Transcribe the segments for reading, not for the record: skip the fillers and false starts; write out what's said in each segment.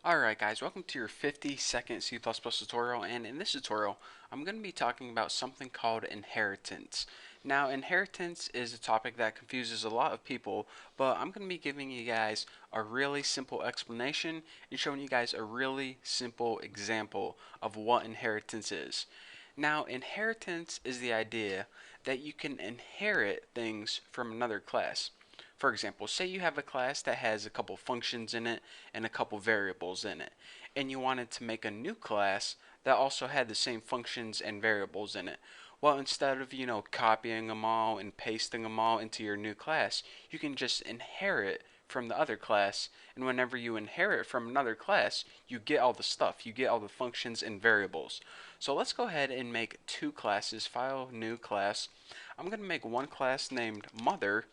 Alright guys, welcome to your 50-second C++ tutorial, and in this tutorial I'm going to be talking about something called inheritance. Now inheritance is a topic that confuses a lot of people, but I'm going to be giving you guys a really simple explanation and showing you guys a really simple example of what inheritance is. Now inheritance is the idea that you can inherit things from another class. For example, say you have a class that has a couple functions in it and a couple variables in it, and you wanted to make a new class that also had the same functions and variables in it. Well, instead of, copying them all and pasting them all into your new class, you can just inherit from the other class, and whenever you inherit from another class, you get all the stuff. You get all the functions and variables. So let's go ahead and make two classes. File, new class. I'm going to make one class named mother,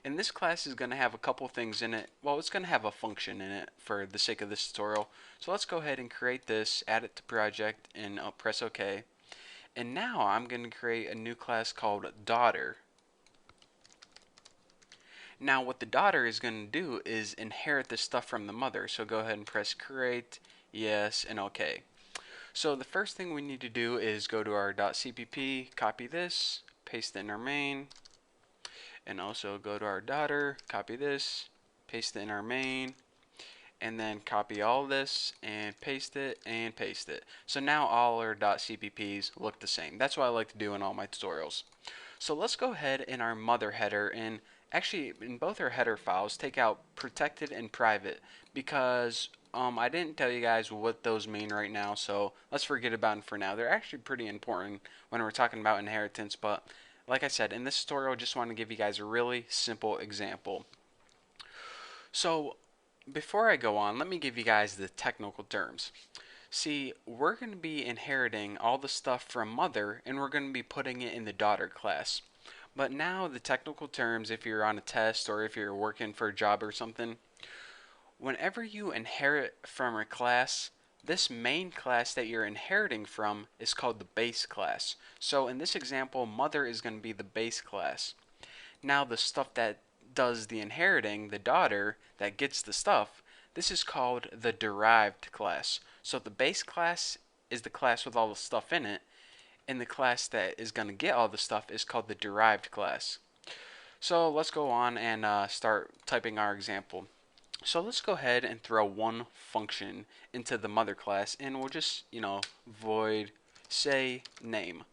and this class is going to have a couple things in it. Well, it's going to have a function in it for the sake of this tutorial. So let's go ahead and create this, add it to project, and press OK. And now I'm going to create a new class called daughter. Now what the daughter is going to do is inherit the stuff from the mother. So go ahead and press create, yes, and OK. So the first thing we need to do is go to our .cpp, copy this, paste it in our main, and also go to our daughter, copy this, paste it in our main, and then copy all this and paste it and paste it. So now all our .cpps look the same. That's what I like to do in all my tutorials. So let's go ahead in our mother header, and actually in both our header files take out protected and private, because I didn't tell you guys what those mean right now, so let's forget about them for now. They're actually pretty important when we're talking about inheritance, but like I said, in this tutorial I just want to give you guys a really simple example. So before I go on, let me give you guys the technical terms. See, we're going to be inheriting all the stuff from mother, and we're going to be putting it in the daughter class. But now the technical terms, if you're on a test or if you're working for a job or something, whenever you inherit from a class, this main class that you're inheriting from is called the base class. So in this example, mother is going to be the base class. Now the stuff that does the inheriting, the daughter that gets the stuff, this is called the derived class. So the base class is the class with all the stuff in it, and the class that is going to get all the stuff is called the derived class. So let's go on and start typing our example. So let's go ahead and throw one function into the mother class, and we'll just, void say name.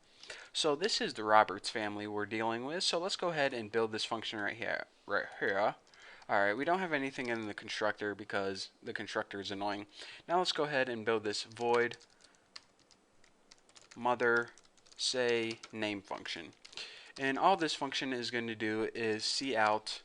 So this is the Roberts family we're dealing with. So let's go ahead and build this function right here. Alright, we don't have anything in the constructor because the constructor is annoying. Now let's go ahead and build this void mother say name function. And all this function is going to do is cout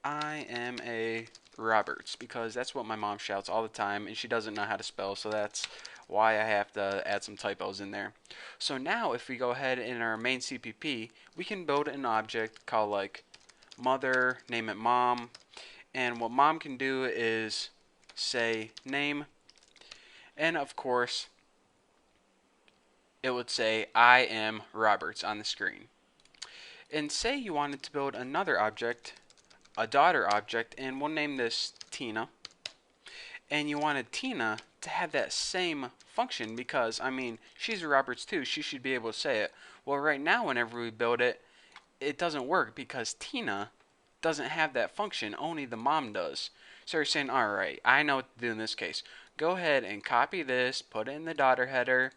I am a Roberts, because that's what my mom shouts all the time, and she doesn't know how to spell, so that's why I have to add some typos in there. So now if we go ahead in our main CPP, we can build an object called like mother, name it mom, and what mom can do is say name, and of course it would say I am Roberts on the screen. And say you wanted to build another object, a daughter object, and we'll name this Tina, and you wanted Tina to have that same function because, I mean, she's a Roberts too, she should be able to say it. Well, right now whenever we build it, it doesn't work because Tina doesn't have that function, only the mom does. So you're saying, alright, I know what to do in this case. Go ahead and copy this, put it in the daughter header,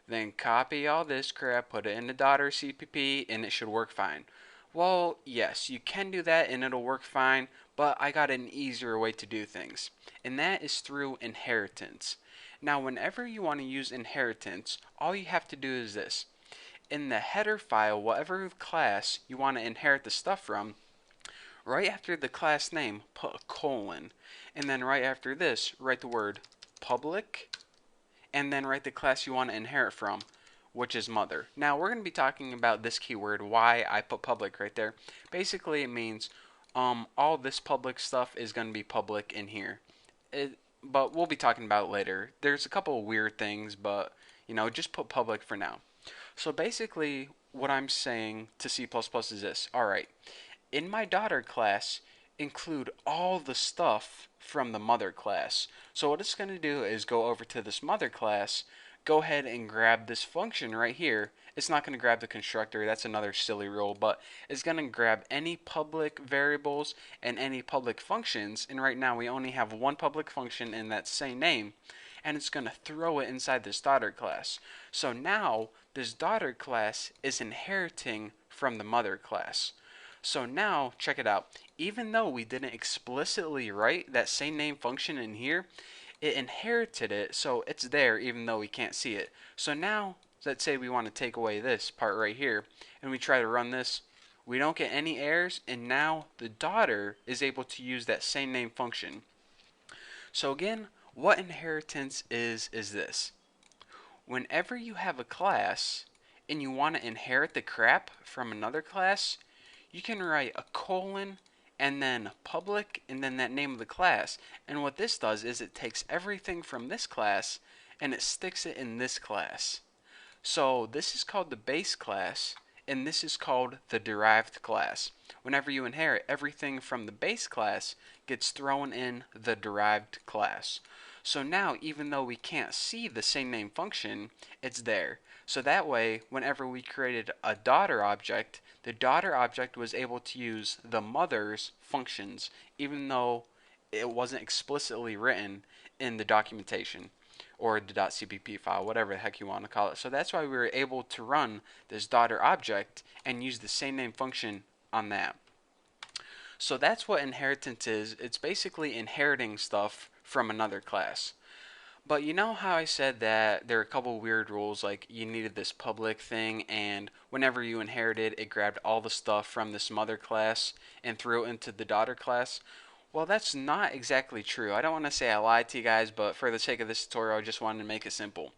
then copy all this crap, put it in the daughter CPP, and it should work fine. Well, yes, you can do that and it'll work fine, but I got an easier way to do things, and that is through inheritance. Now, whenever you want to use inheritance, all you have to do is this. In the header file, whatever class you want to inherit the stuff from, right after the class name, put a colon, and then right after this, write the word public, and then write the class you want to inherit from, which is mother. Now we're going to be talking about this keyword, why I put public right there. Basically it means all this public stuff is going to be public in here. But we'll be talking about it later. There's a couple of weird things, but just put public for now. So basically what I'm saying to C++ is this. Alright, in my daughter class, include all the stuff from the mother class. So what it's going to do is go over to this mother class, go ahead and grab this function right here. It's not going to grab the constructor, that's another silly rule, but it's going to grab any public variables and any public functions, and right now we only have one public function in that same name, and it's going to throw it inside this daughter class. So now this daughter class is inheriting from the mother class. So now, check it out. Even though we didn't explicitly write that same name function in here, it inherited it, so it's there even though we can't see it. So now, let's say we want to take away this part right here, and we try to run this. We don't get any errors, and now the daughter is able to use that same name function. So again, what inheritance is this. Whenever you have a class and you want to inherit the crap from another class, you can write a colon and then public and then that name of the class. And what this does is it takes everything from this class and it sticks it in this class. So this is called the base class and this is called the derived class. Whenever you inherit, everything from the base class gets thrown in the derived class. So now, even though we can't see the same name function, it's there. So that way, whenever we created a daughter object, the daughter object was able to use the mother's functions, even though it wasn't explicitly written in the documentation or the .cpp file, whatever the heck you want to call it. So that's why we were able to run this daughter object and use the same name function on that. So that's what inheritance is. It's basically inheriting stuff from another class. But you know how I said that there are a couple weird rules, like you needed this public thing, and whenever you inherited, it grabbed all the stuff from this mother class and threw it into the daughter class? Well, that's not exactly true. I don't want to say I lied to you guys, but for the sake of this tutorial, I just wanted to make it simple.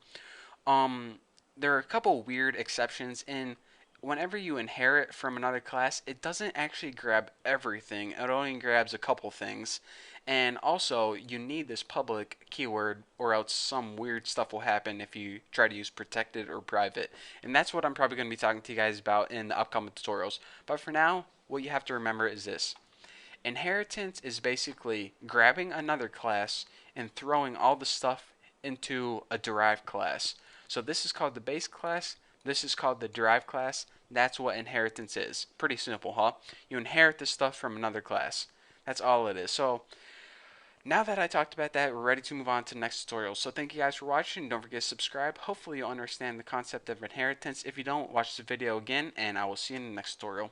Um, there are a couple weird exceptions in whenever you inherit from another class, it doesn't actually grab everything. It only grabs a couple things. And also, you need this public keyword or else some weird stuff will happen if you try to use protected or private. And that's what I'm probably going to be talking to you guys about in the upcoming tutorials. But for now, what you have to remember is this. Inheritance is basically grabbing another class and throwing all the stuff into a derived class. So this is called the base class. This is called the derived class. That's what inheritance is. Pretty simple, huh? You inherit this stuff from another class. That's all it is. So now that I talked about that, we're ready to move on to the next tutorial. So thank you guys for watching. Don't forget to subscribe. Hopefully you'll understand the concept of inheritance. If you don't, watch the video again, and I will see you in the next tutorial.